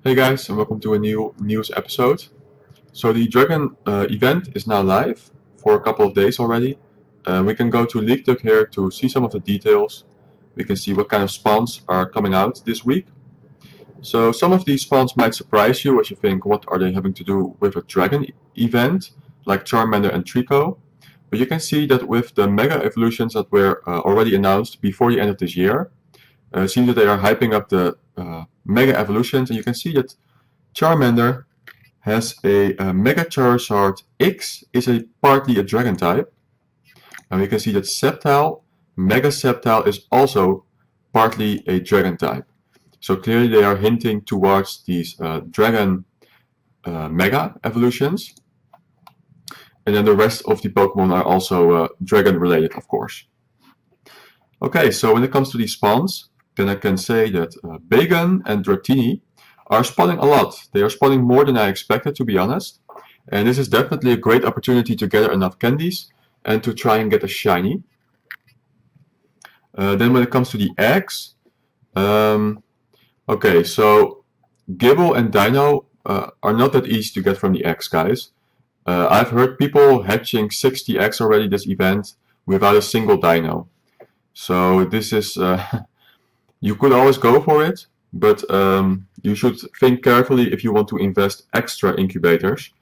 Hey guys, and welcome to a new news episode. So the Dragon event is now live for a couple of days already. We can go to LeakDuck here to see some of the details. We can see what kind of spawns are coming out this week. So some of these spawns might surprise you as you think, what are they having to do with a Dragon event, like Charmander and Trico? But you can see that with the Mega Evolutions that were already announced before the end of this year, it seems that they are hyping up the Mega Evolutions, and you can see that Charmander has a Mega Charizard X is partly a Dragon type, and we can see that Sceptile, Mega Sceptile is also partly a Dragon type. So clearly they are hinting towards these Dragon Mega evolutions, and then the rest of the Pokemon are also Dragon related, of course. Okay, so when it comes to these spawns, then I can say that Bagon and Dratini are spawning a lot. They are spawning more than I expected, to be honest. And this is definitely a great opportunity to gather enough candies and to try and get a shiny. Then when it comes to the eggs, okay, so Gible and Dino are not that easy to get from the eggs, guys. I've heard people hatching 60 eggs already this event without a single Dino. So this is, you could always go for it, but you should think carefully if you want to invest extra incubators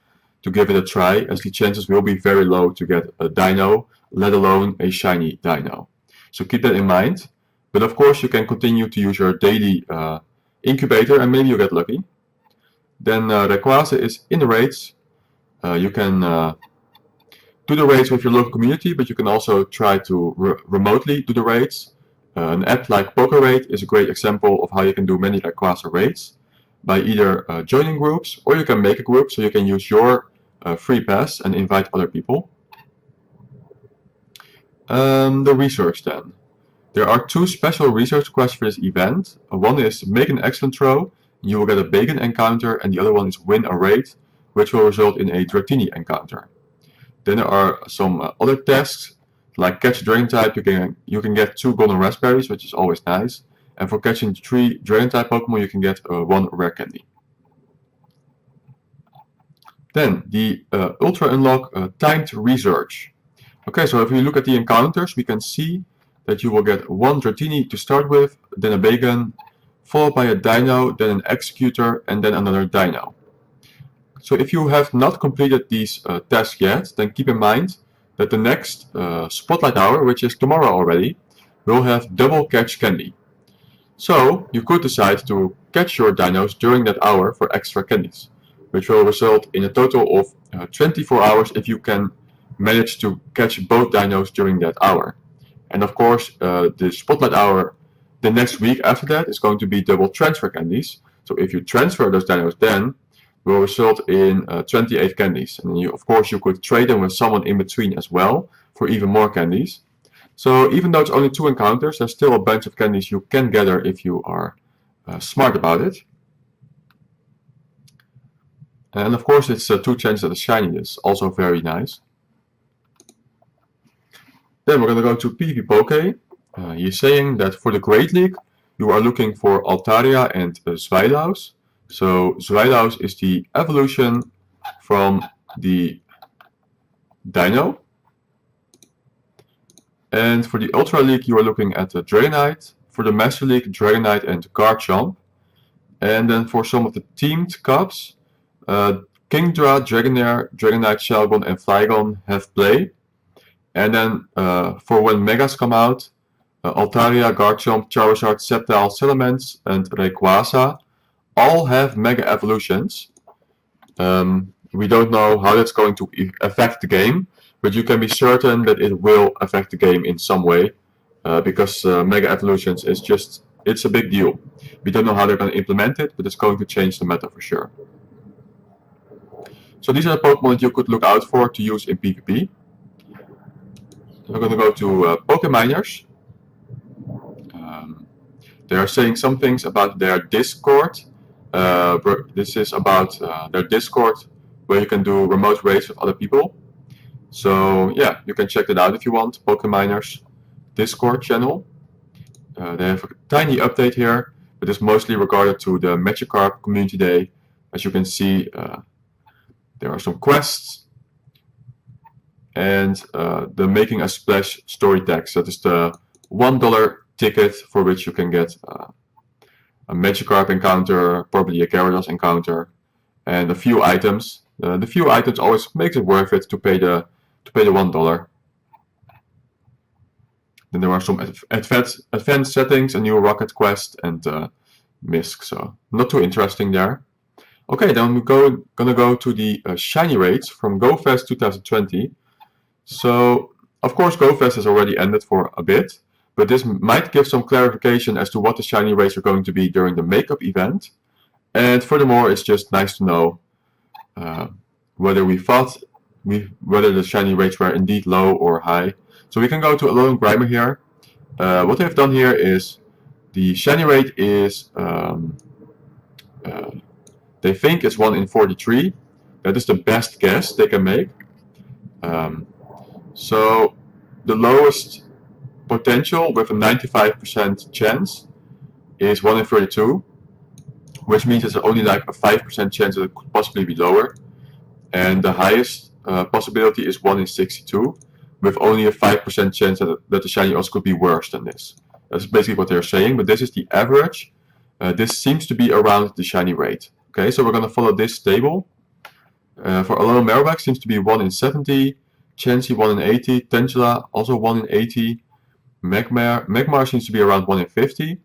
to give it a try, as the chances will be very low to get a Dino, let alone a shiny Dino. So keep that in mind. But of course you can continue to use your daily incubator and maybe you get lucky. Then Rayquaza is in the raids. You can do the raids with your local community, but you can also try to remotely do the raids. An app like PokeRaid is a great example of how you can do many Rayquaza raids by either joining groups, or you can make a group so you can use your free pass and invite other people. The research then. There are two special research quests for this event. One is make an excellent throw, you will get a Bagon encounter, and the other one is win a raid, which will result in a Dratini encounter. Then there are some other tasks, like catch a Dragon type, you can get 2 golden raspberries, which is always nice. And for catching 3 Dragon type Pokemon, you can get 1 rare candy. Then the Ultra Unlock timed research. Okay, so if we look at the encounters, we can see that you will get 1 Dratini to start with, then a Bagon, followed by a Dino, then an Executor, and then another Dino. So if you have not completed these tasks yet, then keep in mind that the next Spotlight Hour, which is tomorrow already, will have double catch candy. So you could decide to catch your dinos during that hour for extra candies, which will result in a total of 24 hours if you can manage to catch both dinos during that hour. And of course, the Spotlight Hour the next week after that is going to be double transfer candies. So if you transfer those dinos then, will result in 28 candies. And of course you could trade them with someone in between as well for even more candies. So even though it's only 2 encounters, there's still a bunch of candies you can gather if you are smart about it. And of course it's 2 chances at a shiny, is also very nice. Then we're going to go to PvP Poke. He's saying that for the Great League, you are looking for Altaria and Zweilous. So Zweilous is the evolution from the Dino. And for the Ultra League, you are looking at the Dragonite. For the Master League, Dragonite and Garchomp. And then for some of the teamed cups, Kingdra, Dragonair, Dragonite, Shelgon, and Flygon have play. And then for when Megas come out, Altaria, Garchomp, Charizard, Sceptile, Salamence, and Rayquaza all have Mega Evolutions. We don't know how that's going to affect the game, but you can be certain that it will affect the game in some way, because Mega Evolutions is just, it's a big deal. We don't know how they're going to implement it, but it's going to change the meta for sure. So these are the Pokemon that you could look out for to use in PvP. We're going to go to Pokeminers. They are saying some things about their Discord. This is about their Discord, where you can do remote raids with other people. So yeah, you can check that out if you want. Pokeminers Discord channel. They have a tiny update here, but it's mostly regarded to the Magikarp Community Day. As you can see, there are some quests and the Making a Splash story text. That is the $1 ticket for which you can get a Magikarp encounter, probably a Gyarados encounter, and a few items. The few items always makes it worth it to pay the $1. Then there are some advanced settings, a new rocket quest, and Misk. So not too interesting there. Okay, then we're gonna go to the shiny rates from GoFest 2020. So of course GoFest has already ended for a bit, but this might give some clarification as to what the shiny rates are going to be during the makeup event. And furthermore, it's just nice to know whether the shiny rates were indeed low or high. So we can go to Alolan Grimer here. What they've done here is the shiny rate is they think it's 1 in 43. That is the best guess they can make. So the lowest potential with a 95% chance is 1 in 32, which means there's only like a 5% chance that it could possibly be lower. And the highest possibility is 1 in 62, with only a 5% chance that the shiny also could be worse than this. That's basically what they're saying, but this is the average. This seems to be around the shiny rate. Okay, so we're going to follow this table. For Alolan Marowak seems to be 1 in 70, Chansey 1 in 80, Tangela also 1 in 80, Magmar seems to be around 1 in 50,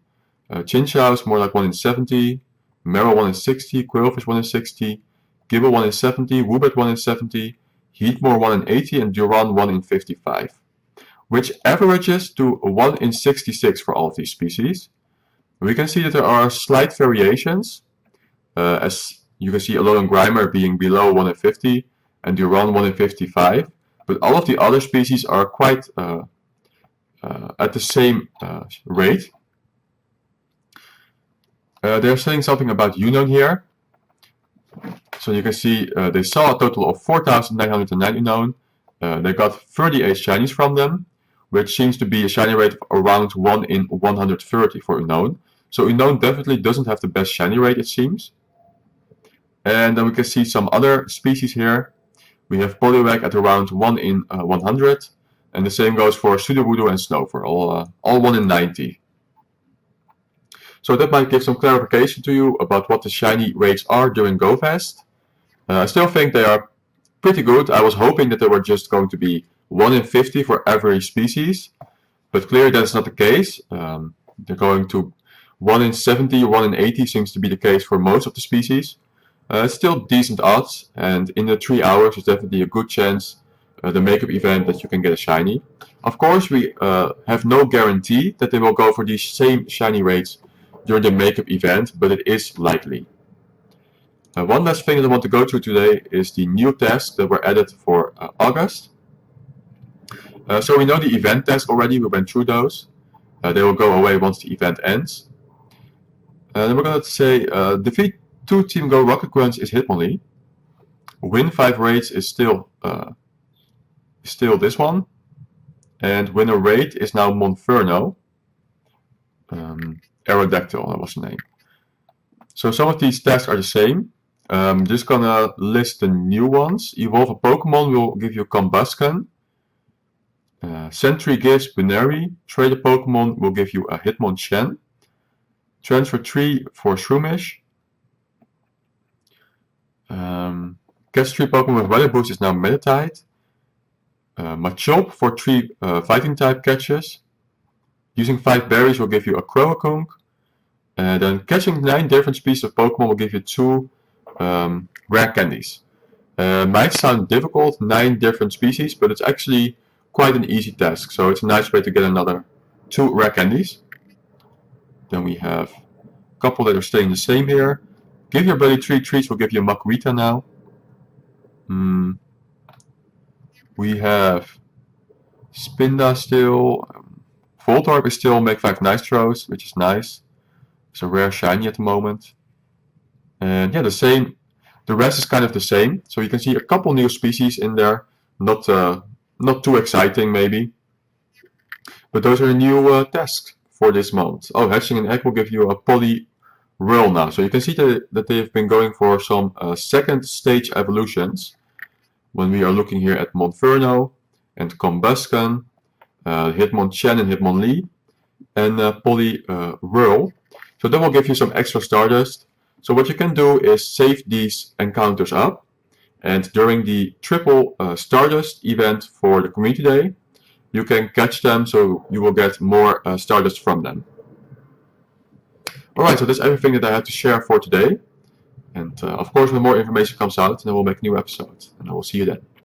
Chinchou is more like 1 in 70, Marill 1 in 60, Quillfish 1 in 60, Gible 1 in 70, Woobat 1 in 70, Heatmore 1 in 80, and Duran 1 in 55, which averages to 1 in 66 for all of these species. We can see that there are slight variations, as you can see Alolan Grimer being below 1 in 50 and Duran 1 in 55, but all of the other species are quite at the same rate. They're saying something about Unown here. So you can see they saw a total of 4,909 Unown. They got 38 shinies from them, which seems to be a shiny rate of around 1 in 130 for Unown. So Unown definitely doesn't have the best shiny rate, it seems. And then we can see some other species here. We have Poliwag at around 1 in 100, and the same goes for Sudowoodo and Snover, all 1 in 90. So that might give some clarification to you about what the shiny rates are during GoFest. I still think they are pretty good. I was hoping that they were just going to be 1 in 50 for every species, but clearly that's not the case. They're going to 1 in 70, 1 in 80 seems to be the case for most of the species. It's still decent odds, and in the 3 hours there's definitely a good chance the makeup event that you can get a shiny. Of course, we have no guarantee that they will go for these same shiny rates during the makeup event, but it is likely. One last thing that I want to go through today is the new tasks that were added for August. So we know the event tasks already, we went through those. They will go away once the event ends. Then we're going to say defeat 2 Team Go Rocket Grunts is Hitmonlee. Win 5 raids is still this one. And win a raid is now Monferno. Aerodactyl, that was the name. So some of these tasks are the same. I'm just gonna list the new ones. Evolve a Pokemon will give you Combusken. Sentry gives Bunary. Trade a Pokemon will give you a Hitmonchan. Transfer 3 for Shroomish. Catch 3 Pokemon with Weather Boost is now Meditite. Machop for 3 fighting type catches. Using 5 berries will give you a Croagunk. Then catching 9 different species of Pokemon will give you 2 rare candies. Might sound difficult, 9 different species, but it's actually quite an easy task. So it's a nice way to get another 2 rare candies. Then we have a couple that are staying the same here. Give your buddy 3 treats will give you a Makuhita now. We have Spinda still. Voltorb is still make 5 nice throws, which is nice. It's a rare shiny at the moment. And yeah, the same. The rest is kind of the same. So you can see a couple new species in there. Not too exciting maybe. But those are the new tasks for this month. Oh, hatching an egg will give you a poly whirl now. So you can see that they've been going for some second stage evolutions. When we are looking here at Monferno and Combusken, Hitmonchan and Hitmonlee, and poly whirl. So that will give you some extra Stardust. So what you can do is save these encounters up, and during the triple Stardust event for the Community Day, you can catch them, so you will get more Stardust from them. Alright, so that's everything that I had to share for today. And of course, when more information comes out, then I will make new episodes. And I will see you then.